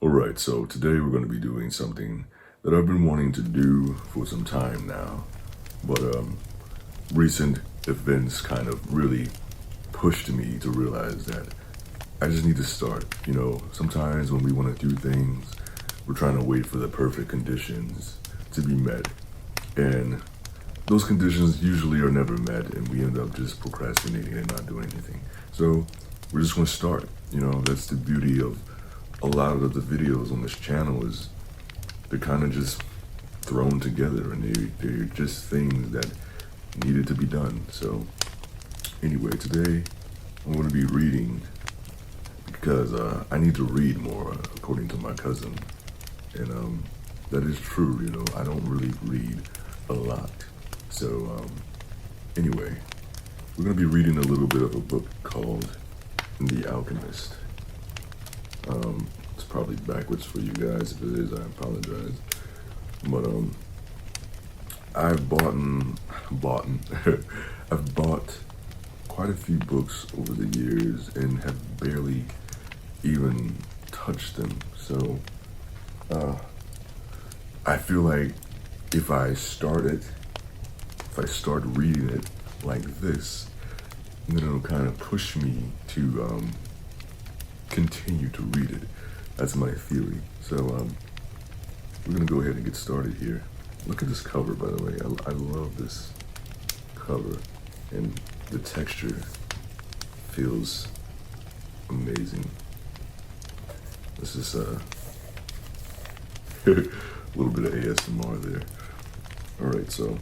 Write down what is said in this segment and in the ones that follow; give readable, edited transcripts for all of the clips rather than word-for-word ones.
Alright, so today we're going to be doing something that I've been wanting to do for some time now, but recent events kind of really pushed me to realize that I just need to start. You know, sometimes when we want to do things, we're trying to wait for the perfect conditions to be met, and those conditions usually are never met, and we end up just procrastinating and not doing anything. So we're just going to start. You know, that's the beauty of a lot of the videos on this channel, is they're kind of just thrown together, and they're just things that needed to be done. So anyway, today I'm going to be reading because I need to read more, according to my cousin, and that is true. You know, I don't really read a lot. So anyway, we're going to be reading a little bit of a book called The Alchemist. It's probably backwards for you guys. If it is, I apologize. But I've I've bought quite a few books over the years and have barely even touched them. So I feel like if I start reading it like this, then it'll kind of push me to continue to read it. That's my theory. So we're gonna go ahead and get started here. Look at this cover, by the way. I love this cover, and the texture feels amazing. This is a little bit of ASMR there. All right, so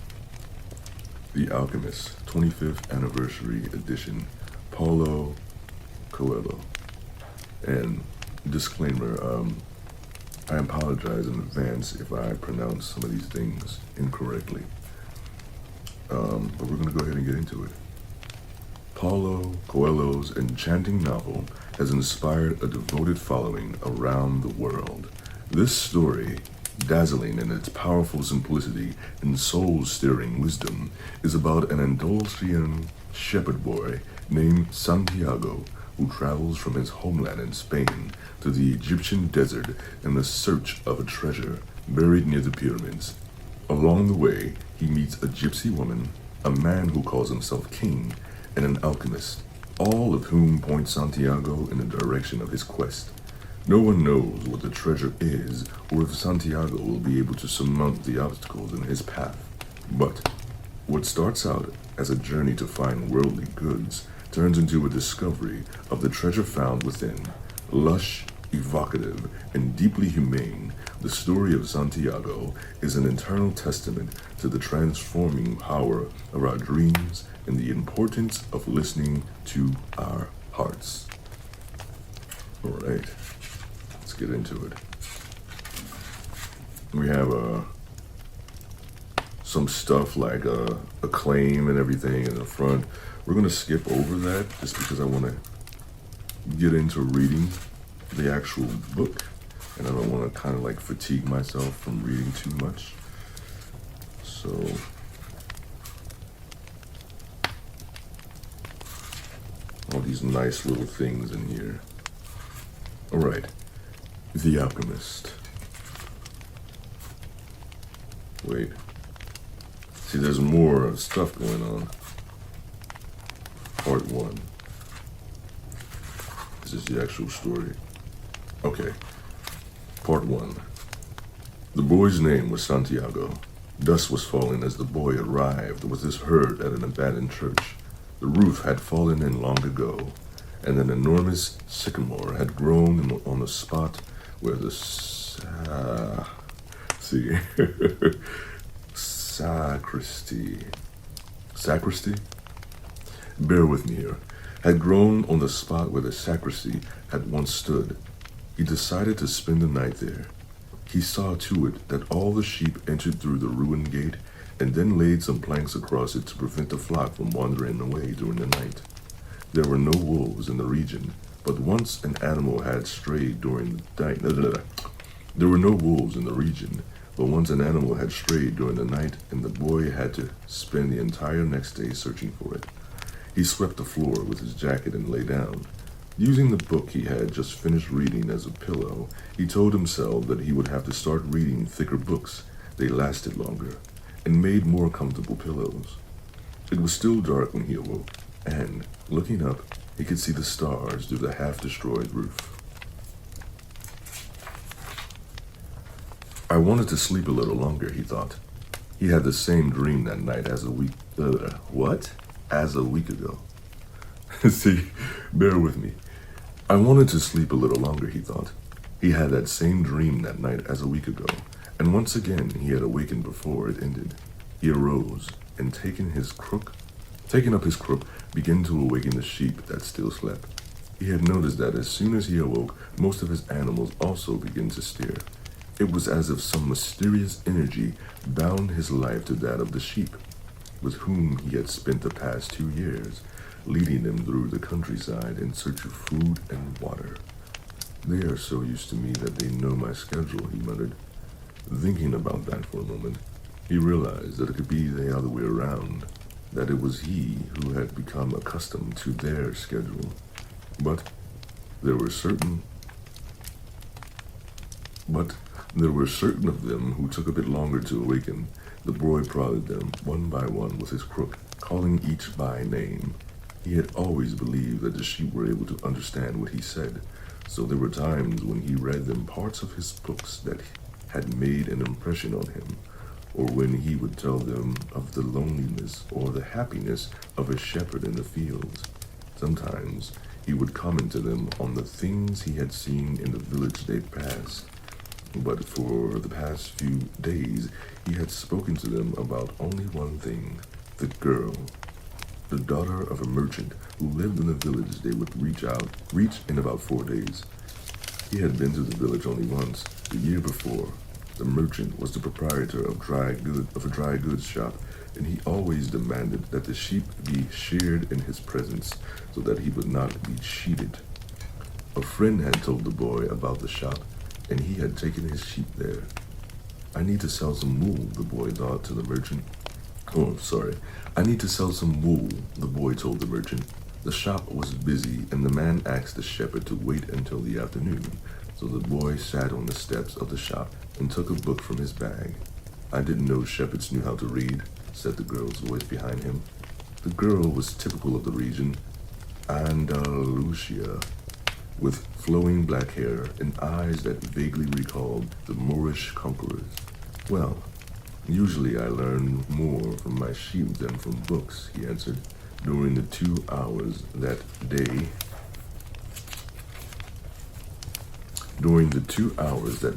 The Alchemist, 25th Anniversary Edition, Paulo Coelho. And disclaimer, I apologize in advance if I pronounce some of these things incorrectly. But we're going to go ahead and get into it. Paulo Coelho's enchanting novel has inspired a devoted following around the world. This story, dazzling in its powerful simplicity and soul-stirring wisdom, is about an Andalusian shepherd boy named Santiago, who travels from his homeland in Spain to the Egyptian desert in the search of a treasure buried near the pyramids. Along the way, he meets a gypsy woman, a man who calls himself king, and an alchemist, all of whom point Santiago in the direction of his quest. No one knows what the treasure is, or if Santiago will be able to surmount the obstacles in his path. But what starts out as a journey to find worldly goods turns into a discovery of the treasure found within. Lush, evocative, and deeply humane, the story of Santiago is an eternal testament to the transforming power of our dreams and the importance of listening to our hearts. All right, let's get into it. We have some stuff like acclaim and everything in the front. We're going to skip over that just because I want to get into reading the actual book, and I don't want to kind of like fatigue myself from reading too much. So all these nice little things in here. All right, The Alchemist. Wait. See, there's more stuff going on. Part 1. This is the actual story. Okay. Part 1. The boy's name was Santiago. Dusk was falling as the boy arrived with his herd at an abandoned church. The roof had fallen in long ago, and an enormous sycamore had grown on the spot where the sacristy? Bear with me here. Had grown on the spot where the sacristy had once stood. He decided to spend the night there. He saw to it that all the sheep entered through the ruined gate, and then laid some planks across it to prevent the flock from wandering away during the night. There were no wolves in the region, but once an animal had strayed during the night. There were no wolves in the region, but once an animal had strayed during the night, and the boy had to spend the entire next day searching for it. He swept the floor with his jacket and lay down. Using the book he had just finished reading as a pillow, he told himself that he would have to start reading thicker books. They lasted longer and made more comfortable pillows. It was still dark when he awoke, and, looking up, he could see the stars through the half-destroyed roof. I wanted to sleep a little longer, he thought. He had the same dream that night as a week ago. See, bear with me. I wanted to sleep a little longer, he thought. He had that same dream that night as a week ago, and once again he had awakened before it ended. He arose, and taking up his crook, began to awaken the sheep that still slept. He had noticed that as soon as he awoke, most of his animals also began to stir. It was as if some mysterious energy bound his life to that of the sheep, with whom he had spent the past 2 years, leading them through the countryside in search of food and water. They are so used to me that they know my schedule, he muttered. Thinking about that for a moment, he realized that it could be the other way around, that it was he who had become accustomed to their schedule. But there were certain of them who took a bit longer to awaken. The boy prodded them one by one with his crook, calling each by name. He had always believed that the sheep were able to understand what he said, so there were times when he read them parts of his books that had made an impression on him, or when he would tell them of the loneliness or the happiness of a shepherd in the fields. Sometimes he would comment to them on the things he had seen in the village they passed. But for the past few days, he had spoken to them about only one thing: the girl, the daughter of a merchant who lived in the village they would reach in about 4 days. He had been to the village only once, the year before. The merchant was the proprietor of a dry goods shop, and he always demanded that the sheep be sheared in his presence so that he would not be cheated. A friend had told the boy about the shop, and he had taken his sheep there. I need to sell some wool, the boy thought to the merchant. I need to sell some wool, the boy told the merchant. The shop was busy, and the man asked the shepherd to wait until the afternoon. So the boy sat on the steps of the shop and took a book from his bag. I didn't know shepherds knew how to read, said the girl's voice behind him. The girl was typical of the region, Andalusia, with flowing black hair and eyes that vaguely recalled the Moorish conquerors. Well, usually I learn more from my sheep than from books, he answered. During the 2 hours that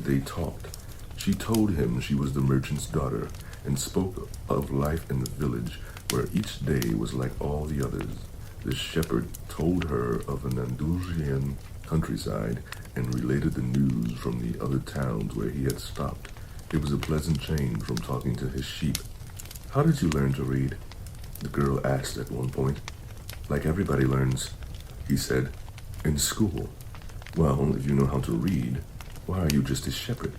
they talked, she told him she was the merchant's daughter and spoke of life in the village where each day was like all the others. The shepherd told her of an Andalusian countryside and related the news from the other towns where he had stopped. It was a pleasant change from talking to his sheep. How did you learn to read? The girl asked at one point. Like everybody learns, he said. In school. Well, if you know how to read, why are you just a shepherd?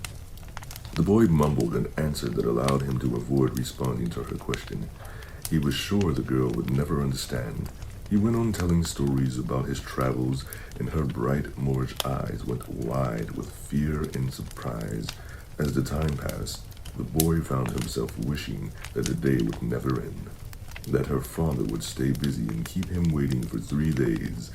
The boy mumbled an answer that allowed him to avoid responding to her question. He was sure the girl would never understand. He went on telling stories about his travels, and her bright Moorish eyes went wide with fear and surprise. As the time passed, the boy found himself wishing that the day would never end, that her father would stay busy and keep him waiting for 3 days.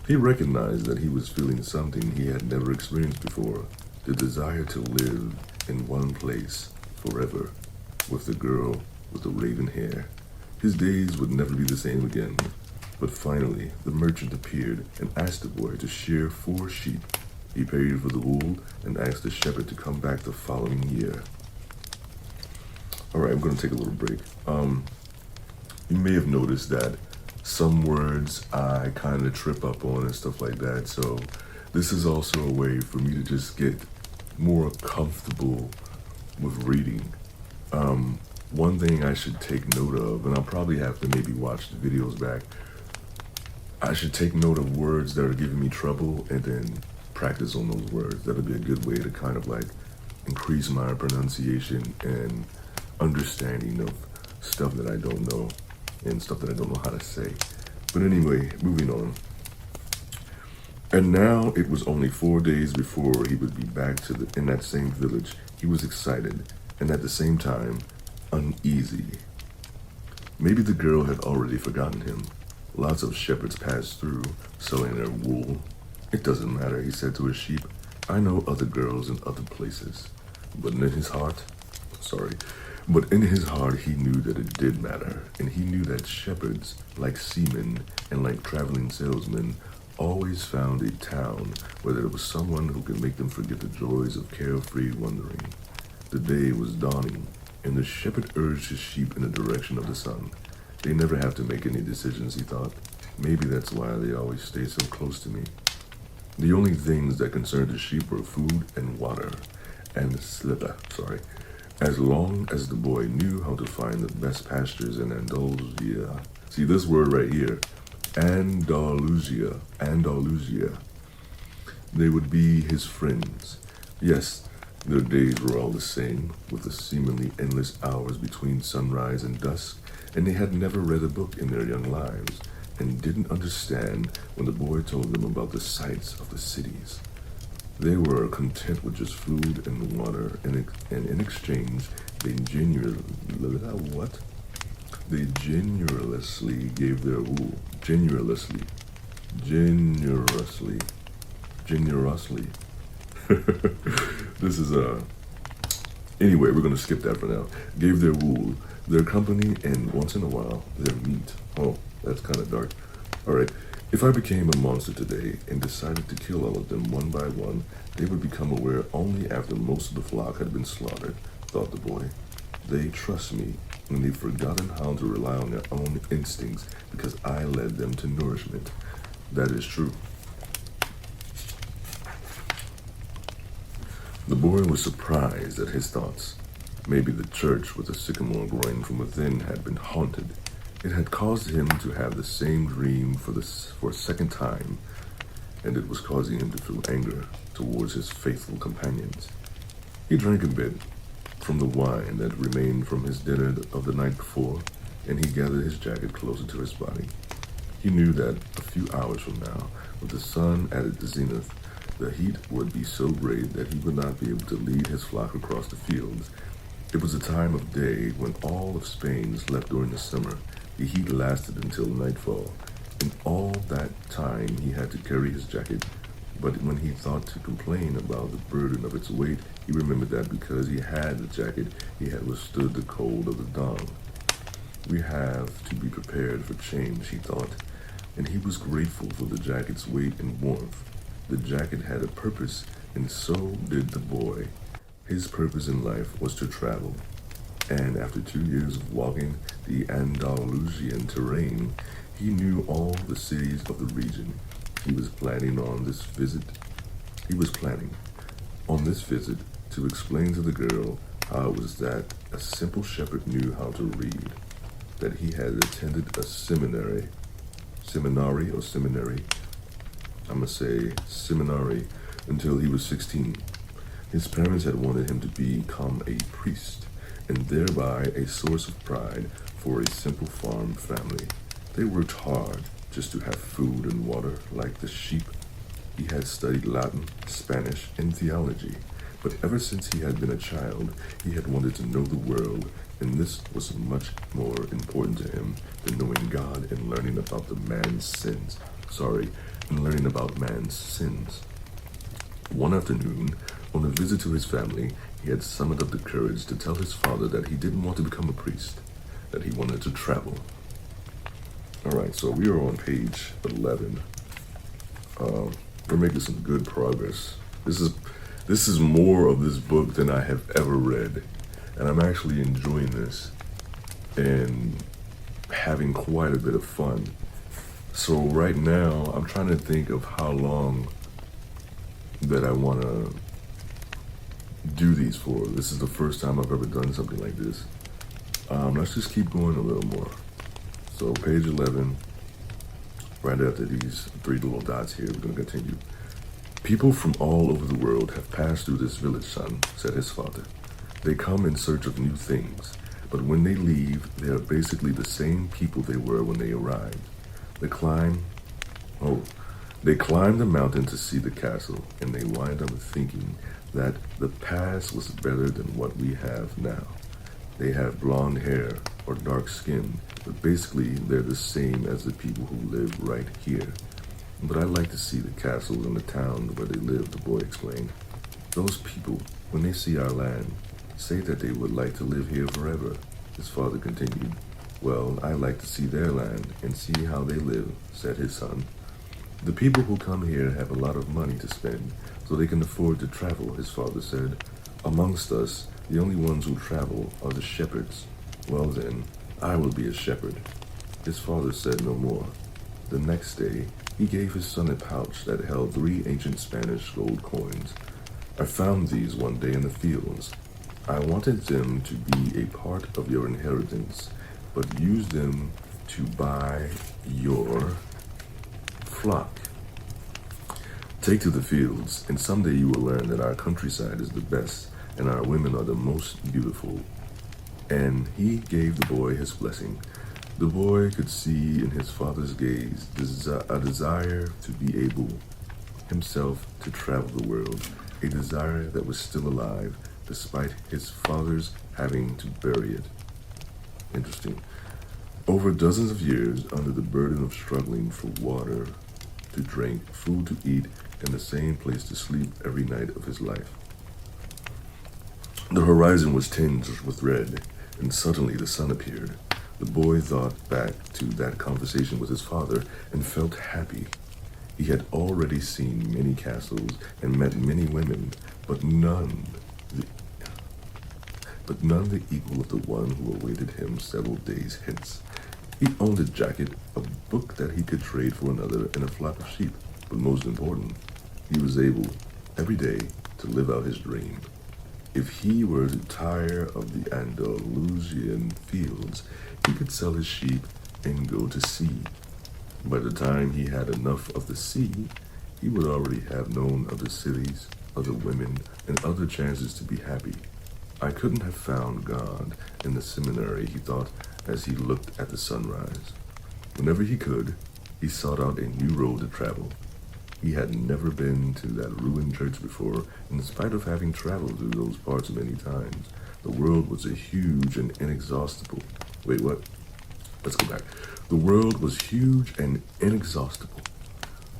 He recognized that he was feeling something he had never experienced before, the desire to live in one place forever, with the girl with the raven hair. His days would never be the same again. But finally, the merchant appeared and asked the boy to shear 4 sheep. He paid for the wool and asked the shepherd to come back the following year. All right, I'm going to take a little break. You may have noticed that some words I kind of trip up on and stuff like that. So this is also a way for me to just get more comfortable with reading. One thing I should take note of, and I'll probably have to maybe watch the videos back, I should take note of words that are giving me trouble and then practice on those words. That'll be a good way to kind of like increase my pronunciation and understanding of stuff that I don't know and stuff that I don't know how to say. But anyway, moving on. And now it was only 4 days before he would be back in that same village. He was excited and at the same time uneasy. Maybe the girl had already forgotten him. Lots of shepherds passed through, selling their wool. It doesn't matter, he said to his sheep. I know other girls in other places. But in his heart, he knew that it did matter. And he knew that shepherds, like seamen and like traveling salesmen, always found a town where there was someone who could make them forget the joys of carefree wandering. The day was dawning, and the shepherd urged his sheep in the direction of the sun. They never have to make any decisions, he thought. Maybe that's why they always stay so close to me. The only things that concerned the sheep were food and water, and slipper, as long as the boy knew how to find the best pastures in Andalusia. See this word right here, Andalusia. They would be his friends. Yes, their days were all the same, with the seemingly endless hours between sunrise and dusk, and they had never read a book in their young lives, and didn't understand when the boy told them about the sights of the cities. They were content with just food and water, and in exchange, they generously gave their wool. Generously. This is Anyway, we're gonna skip that for now. Gave their wool, their company, and once in a while, their meat. Oh, that's kind of dark. All right. If I became a monster today and decided to kill all of them one by one, they would become aware only after most of the flock had been slaughtered, thought the boy. They trust me, and they've forgotten how to rely on their own instincts because I led them to nourishment. That is true. The boy was surprised at his thoughts. Maybe the church with the sycamore growing from within had been haunted. It had caused him to have the same dream for a second time, and it was causing him to feel anger towards his faithful companions. He drank a bit from the wine that remained from his dinner of the night before, and he gathered his jacket closer to his body. He knew that a few hours from now, with the sun at its zenith, the heat would be so great that he would not be able to lead his flock across the fields. It was a time of day when all of Spain slept during the summer. The heat lasted until nightfall. In all that time, he had to carry his jacket. But when he thought to complain about the burden of its weight, he remembered that because he had the jacket, he had withstood the cold of the dawn. We have to be prepared for change, he thought, and he was grateful for the jacket's weight and warmth. The jacket had a purpose, and so did the boy. His purpose in life was to travel. And after 2 years of walking the Andalusian terrain, he knew all the cities of the region. He was planning on this visit to explain to the girl how it was that a simple shepherd knew how to read, that he had attended a seminary, until he was 16. His parents had wanted him to become a priest, and thereby a source of pride for a simple farm family. They worked hard just to have food and water like the sheep. He had studied Latin, Spanish, and theology, but ever since he had been a child, he had wanted to know the world, and this was much more important to him than knowing God and learning about man's sins. One afternoon, on a visit to his family, he had summoned up the courage to tell his father that he didn't want to become a priest, that he wanted to travel. Alright, so we are on page 11. We're making some good progress. This is more of this book than I have ever read, and I'm actually enjoying this and having quite a bit of fun. So right now, I'm trying to think of how long that I want to do these for. This is the first time I've ever done something like this. Let's just keep going a little more. So page 11, right after these 3 little dots here, we're going to continue. People from all over the world have passed through this village, son, said his father. They come in search of new things, but when they leave, they are basically the same people they were when they arrived. The They climbed the mountain to see the castle, and they wind up thinking that the past was better than what we have now. They have blonde hair or dark skin, but basically they're the same as the people who live right here. But I like to see the castles and the town where they live, the boy explained. Those people, when they see our land, say that they would like to live here forever, his father continued. Well, I like to see their land and see how they live, said his son. The people who come here have a lot of money to spend, so they can afford to travel, his father said. Amongst us, the only ones who travel are the shepherds. Well then, I will be a shepherd. His father said no more. The next day, he gave his son a pouch that held 3 ancient Spanish gold coins. I found these one day in the fields. I wanted them to be a part of your inheritance, but use them to buy your flock. Take to the fields, and someday you will learn that our countryside is the best, and our women are the most beautiful. And he gave the boy his blessing. The boy could see in his father's gaze a desire to be able himself to travel the world, a desire that was still alive despite his father's having to bury it. Interesting. Over dozens of years, under the burden of struggling for water to drink, food to eat, and the same place to sleep every night of his life. The horizon was tinged with red, and suddenly the sun appeared. The boy thought back to that conversation with his father and felt happy. He had already seen many castles and met many women, but none the equal of the one who awaited him several days hence. He owned a jacket, a book that he could trade for another, and a flock of sheep. But most important, he was able, every day, to live out his dream. If he were to tire of the Andalusian fields, he could sell his sheep and go to sea. By the time he had enough of the sea, he would already have known of the cities, other women, and other chances to be happy. I couldn't have found God in the seminary, he thought as he looked at the sunrise. Whenever he could, he sought out a new road to travel. He had never been to that ruined church before, in spite of having traveled through those parts many times. The world was a huge and inexhaustible. Wait, what? Let's go back. The world was huge and inexhaustible.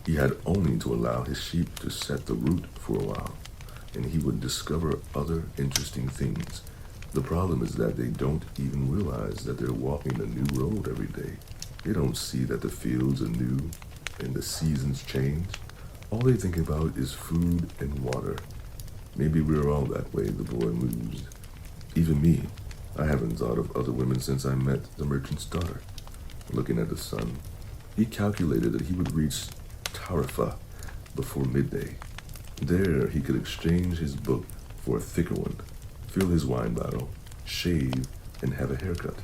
He had only to allow his sheep to set the route for a while, and he would discover other interesting things. The problem is that they don't even realize that they're walking a new road every day. They don't see that the fields are new and the seasons change. All they think about is food and water. Maybe we're all that way, the boy mused. Even me. I haven't thought of other women since I met the merchant's daughter. Looking at the sun, he calculated that he would reach Tarifa before midday. There he could exchange his book for a thicker one, fill his wine bottle, shave, and have a haircut.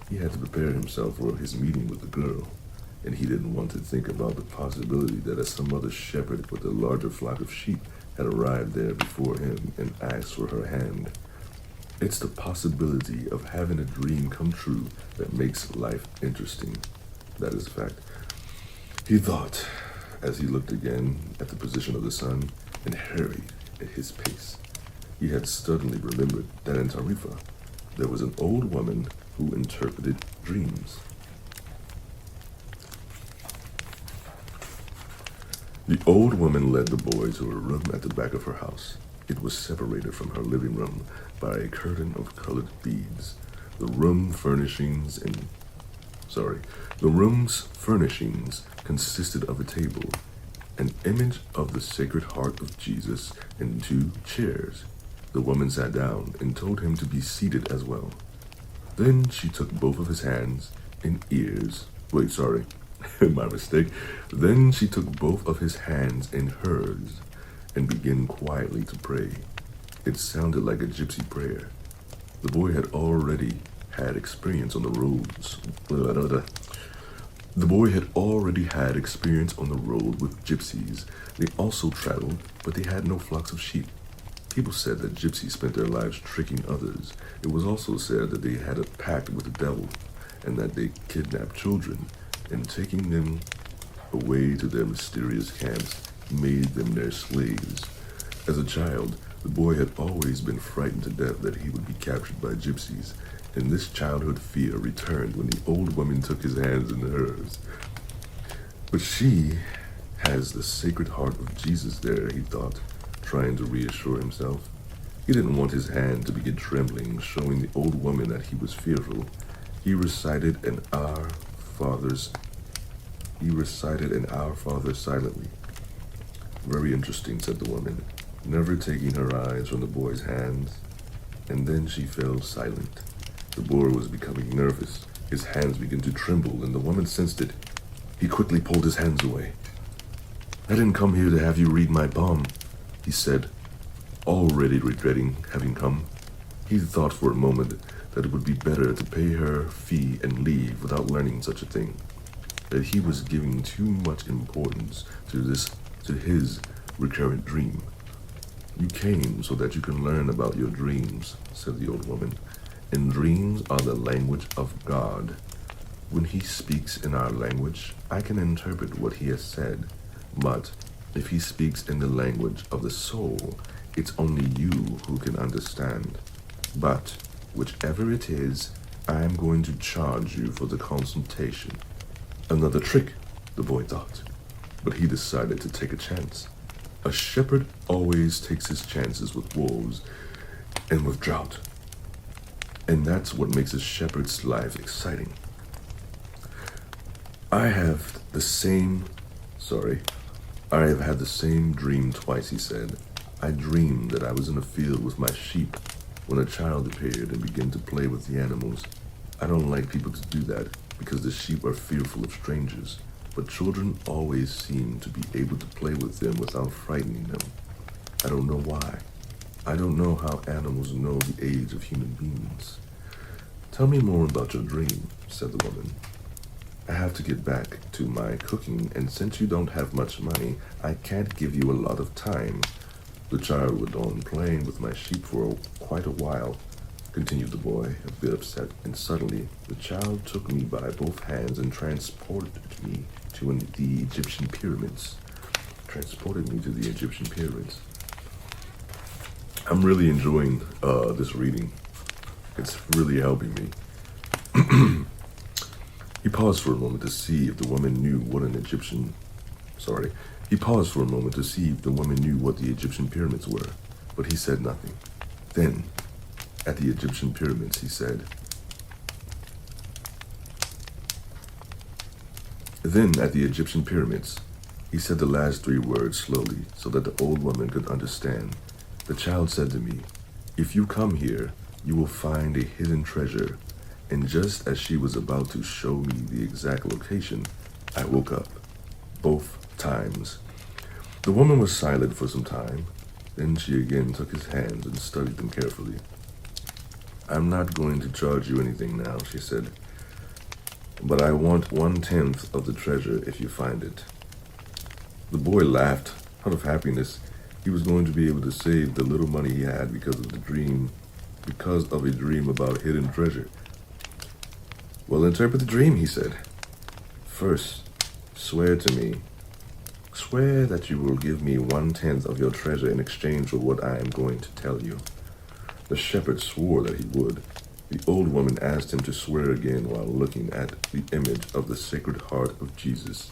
He had to prepare himself for his meeting with the girl, and he didn't want to think about the possibility that some other shepherd with a larger flock of sheep had arrived there before him and asked for her hand. It's the possibility of having a dream come true that makes life interesting. That is a fact. He thought, as he looked again at the position of the sun and hurried at his pace. He had suddenly remembered that in Tarifa there was an old woman who interpreted dreams. The old woman led the boy to a room at the back of her house. It was separated from her living room by a curtain of colored beads. The room's furnishings consisted of a table, an image of the Sacred Heart of Jesus, and 2 chairs. The woman sat down and told him to be seated as well. Then she took both of his hands and ears. My mistake. Then she took both of his hands in hers and began quietly to pray. It sounded like a gypsy prayer. The boy had already had experience on the roads. The boy had already had experience on the road with gypsies. They also traveled, but they had no flocks of sheep. People said that gypsies spent their lives tricking others. It was also said that they had a pact with the devil, and that they kidnapped children and taking them away to their mysterious camps, made them their slaves. As a child, the boy had always been frightened to death that he would be captured by gypsies, and this childhood fear returned when the old woman took his hands in hers. But she has the Sacred Heart of Jesus there, he thought, trying to reassure himself. He didn't want his hand to begin trembling, showing the old woman that he was fearful. He recited an Our Father silently. Very interesting, said the woman, never taking her eyes from the boy's hands. And then she fell silent. The boy was becoming nervous. His hands began to tremble, and the woman sensed it. He quickly pulled his hands away. I didn't come here to have you read my palm, he said, already regretting having come. He thought for a moment that it would be better to pay her fee and leave without learning such a thing, that he was giving too much importance to his recurrent dream. You came so that you can learn about your dreams, said the old woman, and dreams are the language of God. When he speaks in our language, I can interpret what he has said, but if he speaks in the language of the soul, it's only you who can understand. But whichever it is, I am going to charge you for the consultation. Another trick, the boy thought, but he decided to take a chance. A shepherd always takes his chances with wolves and with drought, and that's what makes a shepherd's life exciting. I have had the same dream twice, he said. I dreamed that I was in a field with my sheep when a child appeared and began to play with the animals. I don't like people to do that because the sheep are fearful of strangers, but children always seem to be able to play with them without frightening them. I don't know why. I don't know how animals know the age of human beings. Tell me more about your dream, said the woman. I have to get back to my cooking, and since you don't have much money, I can't give you a lot of time. The child went on playing with my sheep for quite a while, continued the boy, a bit upset, and suddenly the child took me by both hands and transported me to the Egyptian pyramids. I'm really enjoying this reading. It's really helping me. He paused for a moment to see if the woman knew what the Egyptian pyramids were, but he said nothing. Then, at the Egyptian pyramids, he said the last 3 words slowly so that the old woman could understand. The child said to me, if you come here, you will find a hidden treasure. And just as she was about to show me the exact location, I woke up. Both times. The woman was silent for some time. Then she again took his hands and studied them carefully. I'm not going to charge you anything now, she said, but I want 1/10 of the treasure if you find it. The boy laughed out of happiness. He was going to be able to save the little money he had because of a dream about hidden treasure. Well, interpret the dream, he said. First, swear to me. Swear that you will give me 1/10 of your treasure in exchange for what I am going to tell you. The shepherd swore that he would. The old woman asked him to swear again while looking at the image of the Sacred Heart of Jesus.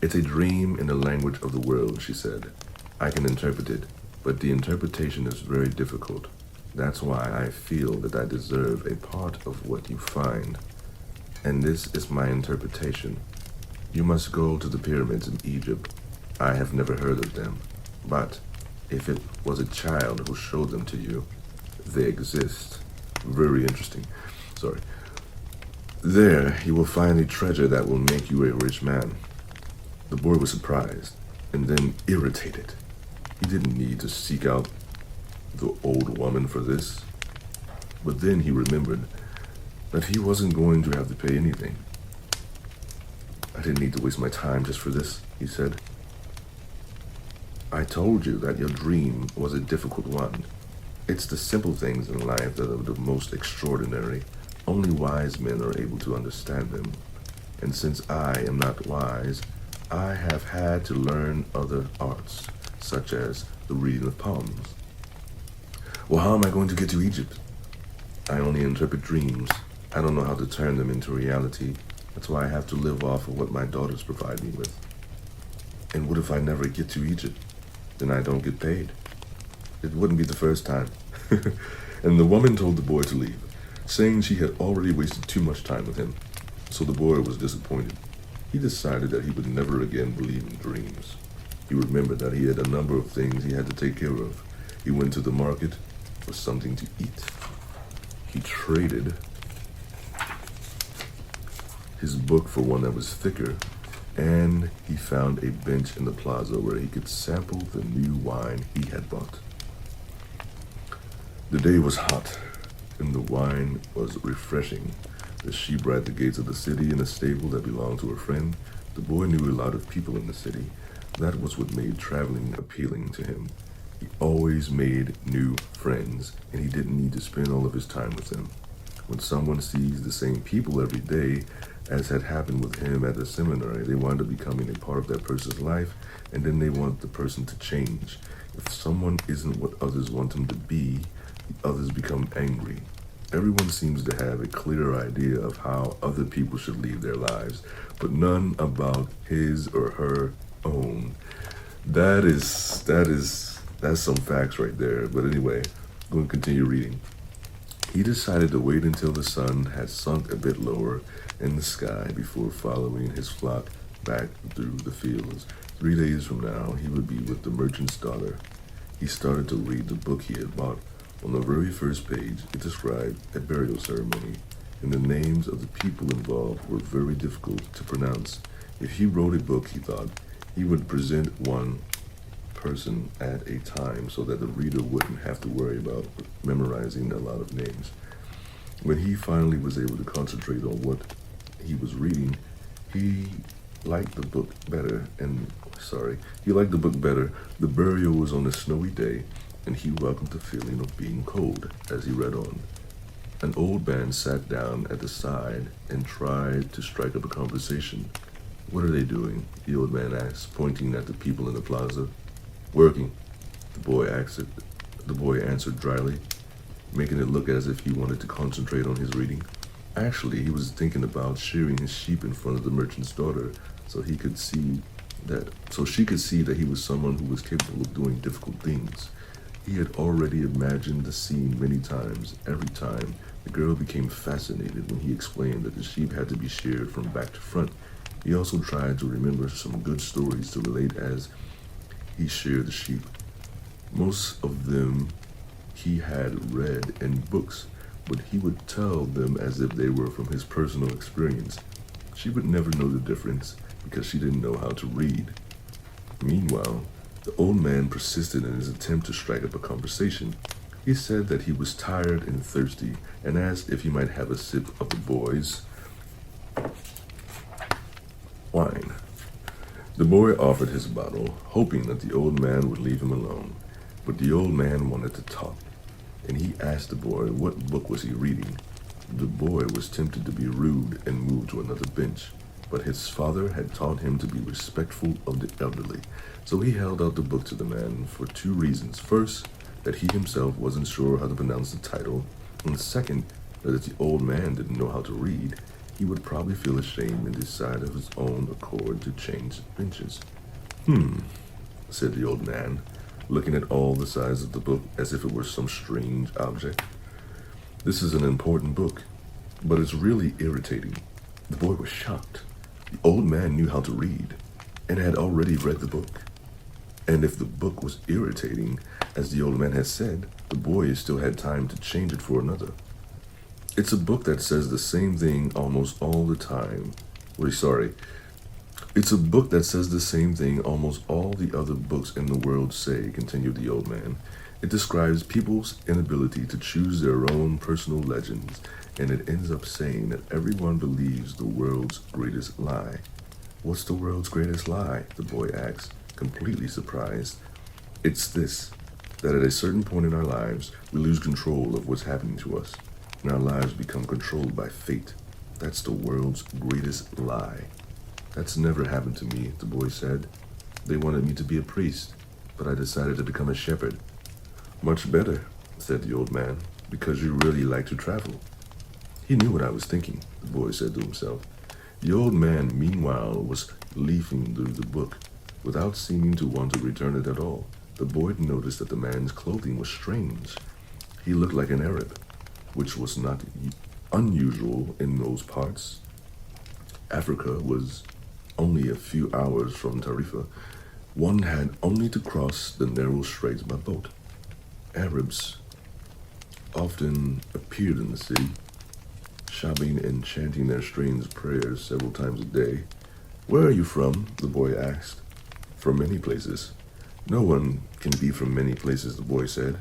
It's a dream in the language of the world, she said. I can interpret it, but the interpretation is very difficult. That's why I feel that I deserve a part of what you find. And this is my interpretation. You must go to the pyramids in Egypt. I have never heard of them, but if it was a child who showed them to you, they exist. Very interesting. There, you will find a treasure that will make you a rich man. The boy was surprised and then irritated. He didn't need to seek out the old woman for this. But then he remembered that he wasn't going to have to pay anything. I didn't need to waste my time just for this, he said. I told you that your dream was a difficult one. It's the simple things in life that are the most extraordinary. Only wise men are able to understand them. and since I am not wise, I have had to learn other arts, such as the reading of palms. Well, how am I going to get to Egypt? I only interpret dreams. I don't know how to turn them into reality. That's why I have to live off of what my daughters provide me with. And what if I never get to Egypt? Then I don't get paid. It wouldn't be the first time. And the woman told the boy to leave, saying she had already wasted too much time with him. So the boy was disappointed. He decided that he would never again believe in dreams. He remembered that he had a number of things he had to take care of. He went to the market for something to eat. He traded his book for one that was thicker, and he found a bench in the plaza where he could sample the new wine he had bought. The day was hot, and the wine was refreshing. The sheep were at the gates of the city in a stable that belonged to a friend. The boy knew a lot of people in the city. That was what made traveling appealing to him. He always made new friends, and he didn't need to spend all of his time with them. When someone sees the same people every day, as had happened with him at the seminary, they wind up becoming a part of that person's life, and then they want the person to change. If someone isn't what others want them to be, the others become angry. Everyone seems to have a clear idea of how other people should lead their lives, but none about his or her own. That's some facts right there. But anyway, I'm going to continue reading. He decided to wait until the sun had sunk a bit lower in the sky before following his flock back through the fields. 3 days from now, he would be with the merchant's daughter. He started to read the book he had bought. On the very first page, it described a burial ceremony, and the names of the people involved were very difficult to pronounce. If he wrote a book, he thought, he would present one person at a time so that the reader wouldn't have to worry about memorizing a lot of names. When he finally was able to concentrate on what he was reading, he liked the book better. The burial was on a snowy day, and he welcomed the feeling of being cold as he read on. An old man sat down at the side and tried to strike up a conversation. "What are they doing?" the old man asked, pointing at the people in the plaza. "Working," the boy answered dryly, making it look as if he wanted to concentrate on his reading. Actually, he was thinking about shearing his sheep in front of the merchant's daughter, so she could see that he was someone who was capable of doing difficult things. He had already imagined the scene many times. Every time, the girl became fascinated when he explained that the sheep had to be sheared from back to front. He also tried to remember some good stories to relate as he sheared the sheep. Most of them he had read in books, but he would tell them as if they were from his personal experience. She would never know the difference because she didn't know how to read. Meanwhile, the old man persisted in his attempt to strike up a conversation. He said that he was tired and thirsty and asked if he might have a sip of the boy's wine. The boy offered his bottle, hoping that the old man would leave him alone. But the old man wanted to talk, and he asked the boy what book was he reading. The boy was tempted to be rude and move to another bench, but his father had taught him to be respectful of the elderly, so he held out the book to the man for 2 reasons. First, that he himself wasn't sure how to pronounce the title, and second, that if the old man didn't know how to read, he would probably feel ashamed and decide of his own accord to change benches. Said the old man, looking at all the sides of the book as if it were some strange object. "This is an important book, but it's really irritating." The boy was shocked. The old man knew how to read and had already read the book. And if the book was irritating, as the old man had said, the boy still had time to change it for another. "It's a book that says the same thing almost all the time. It's a book that says the same thing almost all the other books in the world say," continued the old man. "It describes people's inability to choose their own personal legends, and it ends up saying that everyone believes the world's greatest lie." "What's the world's greatest lie?" the boy asked, completely surprised. "It's this, that at a certain point in our lives, we lose control of what's happening to us, and our lives become controlled by fate. That's the world's greatest lie. That's never happened to me, the boy said. They wanted me to be a priest, but I decided to become a shepherd. Much better, said the old man, because you really like to travel. He knew what I was thinking, the boy said to himself. The old man, meanwhile, was leafing through the book, without seeming to want to return it at all. The boy noticed that the man's clothing was strange. He looked like an Arab, which was not unusual in those parts. Africa was only a few hours from Tarifa. One had only to cross the narrow straits by boat. Arabs often appeared in the city, shouting and chanting their strange prayers several times a day. Where are you from? The boy asked. From many places. No one can be from many places, the boy said.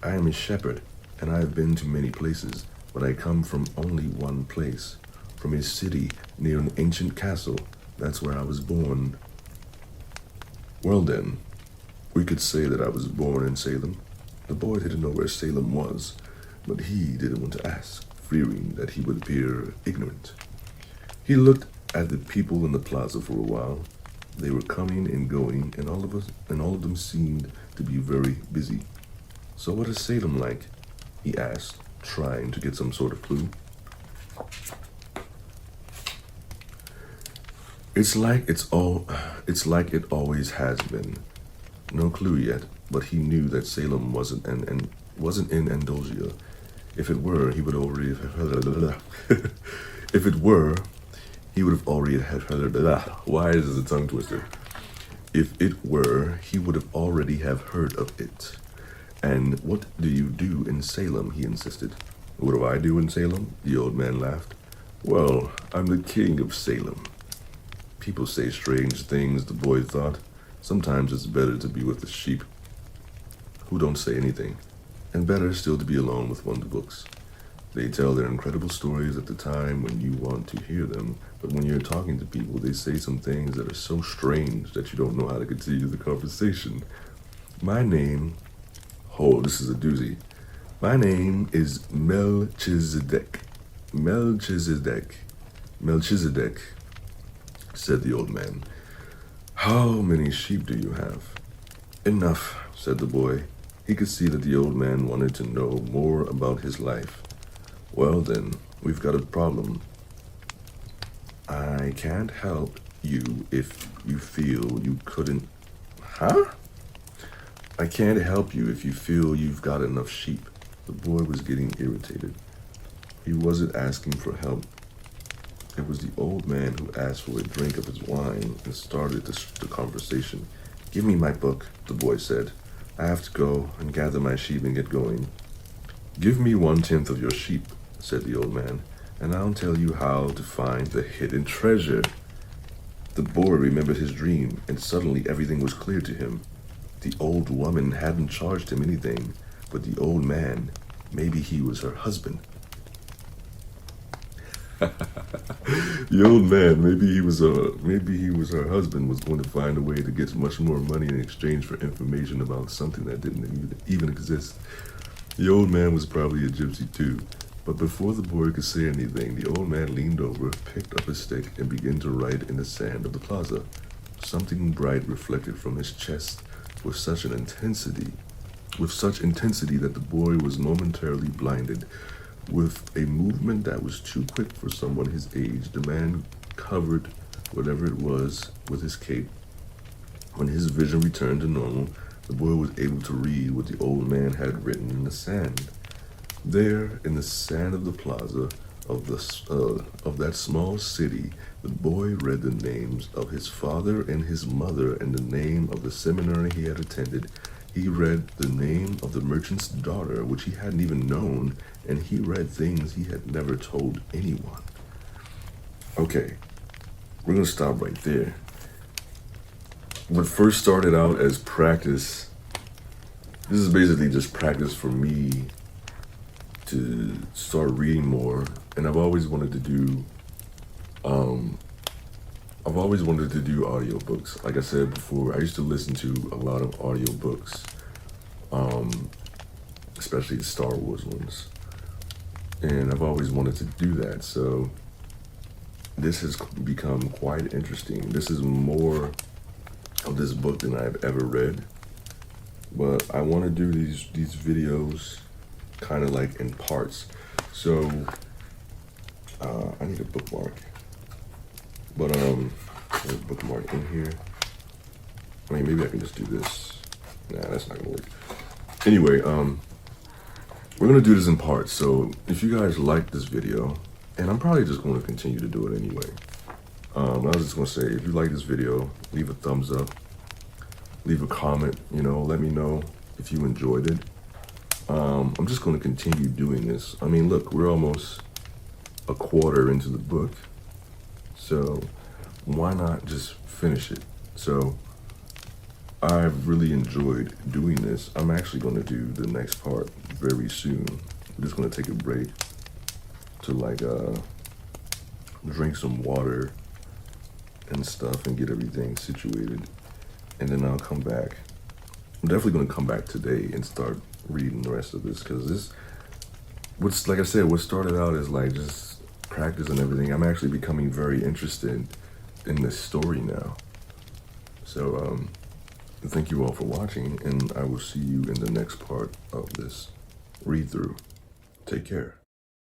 I am a shepherd, and I have been to many places, but I come from only one place, from a city near an ancient castle. That's where I was born. Well then, we could say that I was born in Salem. The boy didn't know where Salem was, but he didn't want to ask, fearing that he would appear ignorant. He looked at the people in the plaza for a while. They were coming and going, and all of them seemed to be very busy. So what is Salem like? He asked, trying to get some sort of clue. It's like it always has been. No clue yet, but he knew that Salem wasn't in Andalusia. If it were, he would already have heard. If it were, he would have already have heard. Why is this a tongue twister? If it were, he would have already have heard of it. And what do you do in Salem? He insisted. What do I do in Salem? The old man laughed. Well, I'm the king of Salem. People say strange things, the boy thought. Sometimes it's better to be with the sheep who don't say anything, and better still to be alone with one's books. They tell their incredible stories at the time when you want to hear them, but when you're talking to people, they say some things that are so strange that you don't know how to continue the conversation. My name, this is a doozy. My name is Melchizedek. Melchizedek, said the old man. How many sheep do you have? Enough, said the boy. He could see that the old man wanted to know more about his life. Well then, we've got a problem. I can't help you if you feel you couldn't... Huh? I can't help you if you feel you've got enough sheep. The boy was getting irritated. He wasn't asking for help. It was the old man who asked for a drink of his wine and started the conversation. Give me my book, the boy said. I have to go and gather my sheep and get going. Give me 1/10 of your sheep, said the old man, and I'll tell you how to find the hidden treasure. The boy remembered his dream, and suddenly everything was clear to him. The old woman hadn't charged him anything, but the old man, maybe he was her husband. The old man, maybe he was her husband, was going to find a way to get much more money in exchange for information about something that didn't even exist. The old man was probably a gypsy too, but before the boy could say anything, the old man leaned over, picked up a stick, and began to write in the sand of the plaza. Something bright reflected from his chest with such intensity that the boy was momentarily blinded. With a movement that was too quick for someone his age, the man covered whatever it was with his cape. When his vision returned to normal, the boy was able to read what the old man had written in the sand. There, in the sand of the plaza of that small city, the boy read the names of his father and his mother and the name of the seminary he had attended. He read the name of the merchant's daughter, which he hadn't even known, and he read things he had never told anyone. Okay, we're going to stop right there. What first started out as practice, this is basically just practice for me to start reading more, and I've always wanted to do audiobooks. Like I said before, I used to listen to a lot of audiobooks, especially the Star Wars ones. And I've always wanted to do that. So this has become quite interesting. This is more of this book than I've ever read, but I want to do these videos kind of like in parts. So I need a bookmark, but there's a bookmark in here. I mean, maybe I can just do this. Nah, that's not gonna work. Anyway, we're gonna do this in parts. So if you guys like this video, and I'm probably just going to continue to do it anyway. I was just gonna say, if you like this video, leave a thumbs up, leave a comment, you know, let me know if you enjoyed it. I'm just gonna continue doing this. I mean, look, we're almost a quarter into the book, so why not just finish it? So I've really enjoyed doing this. I'm actually gonna do the next part very soon. I'm just gonna take a break to like drink some water and stuff and get everything situated, and then I'll come back. I'm definitely gonna come back today and start reading the rest of this, because this, what's, like I said, what started out as like just practice and everything, I'm actually becoming very interested in this story now. So thank you all for watching, and I will see you in the next part of this read through. Take care.